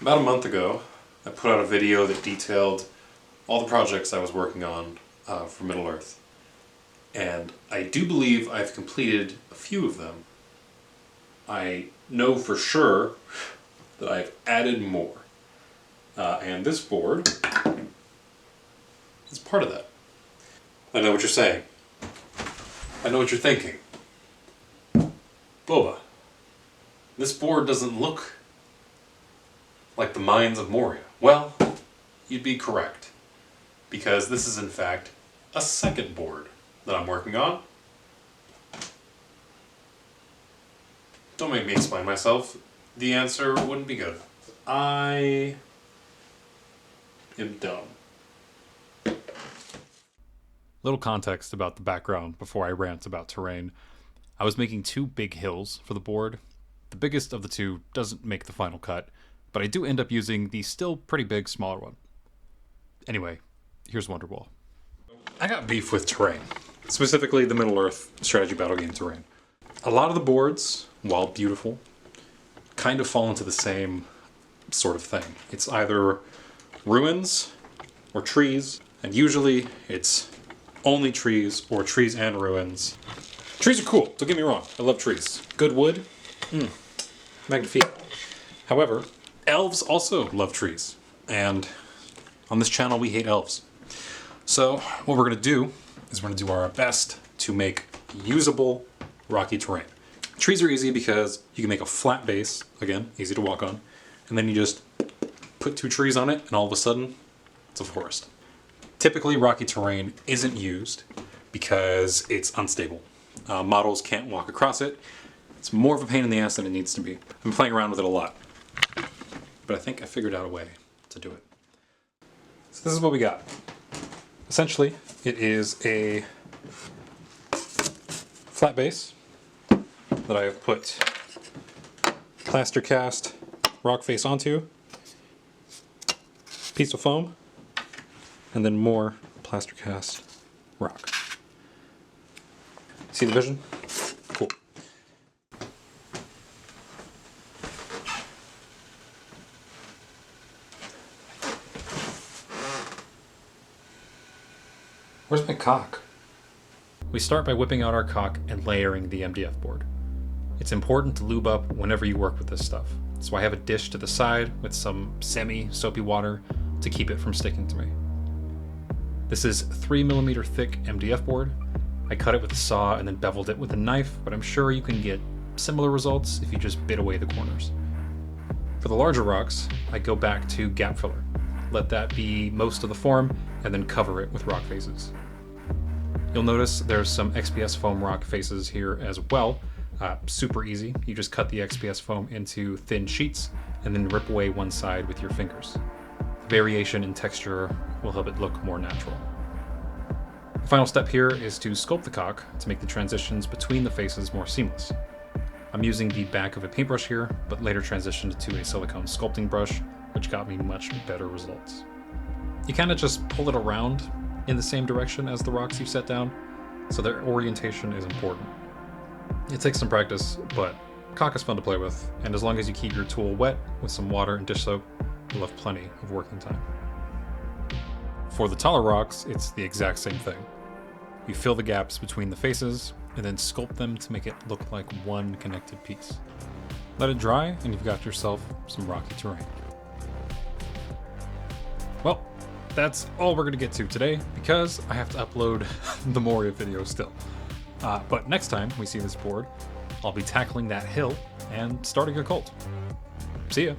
About a month ago, I put out a video that detailed all the projects I was working on for Middle-earth. And I do believe I've completed a few of them. I know for sure that I've added more. And this board is part of that. I know what you're saying. I know what you're thinking. Boba, this board doesn't look like the mines of Moria. Well, you'd be correct. Because this is in fact a second board that I'm working on. Don't make me explain myself. The answer wouldn't be good. I am dumb. Little context about the background before I rant about terrain. I was making two big hills for the board. The biggest of the two doesn't make the final cut, but I do end up using the still pretty big smaller one. Anyway, here's Wonderwall. I got beef with terrain, specifically the Middle-earth strategy battle game terrain. A lot of the boards, while beautiful, kind of fall into the same sort of thing. It's either ruins or trees, and usually it's only trees or trees and ruins. Trees are cool, don't get me wrong, I love trees. Good wood, magnifique. However, elves also love trees, and on this channel we hate elves. So what we're going to do is we're going to do our best to make usable rocky terrain. Trees are easy because you can make a flat base, again, easy to walk on, and then you just put two trees on it and all of a sudden it's a forest. Typically rocky terrain isn't used because it's unstable. Models can't walk across it. It's more of a pain in the ass than it needs to be. I've been playing around with it a lot, but I think I figured out a way to do it. So this is what we got. Essentially, it is a flat base that I have put plaster cast rock face onto, piece of foam, and then more plaster cast rock. See the vision? Cool. Where's my cock? We start by whipping out our caulk and layering the MDF board. It's important to lube up whenever you work with this stuff, so I have a dish to the side with some semi-soapy water to keep it from sticking to me. This is 3mm thick MDF board. I cut it with a saw and then beveled it with a knife, but I'm sure you can get similar results if you just bit away the corners. For the larger rocks, I go back to gap filler. Let that be most of the form, and then cover it with rock faces. You'll notice there's some XPS foam rock faces here as well. Super easy. You just cut the XPS foam into thin sheets and then rip away one side with your fingers. The variation in texture will help it look more natural. The final step here is to sculpt the caulk to make the transitions between the faces more seamless. I'm using the back of a paintbrush here, but later transitioned to a silicone sculpting brush, which got me much better results. You kind of just pull it around in the same direction as the rocks you set down, so their orientation is important. It takes some practice, but caulk is fun to play with, and as long as you keep your tool wet with some water and dish soap, you'll have plenty of working time. For the taller rocks, it's the exact same thing. You fill the gaps between the faces, and then sculpt them to make it look like one connected piece. Let it dry, and you've got yourself some rocky terrain. Well, that's all we're going to get to today, because I have to upload the Moria video still. But next time we see this board, I'll be tackling that hill and starting a cult. See ya!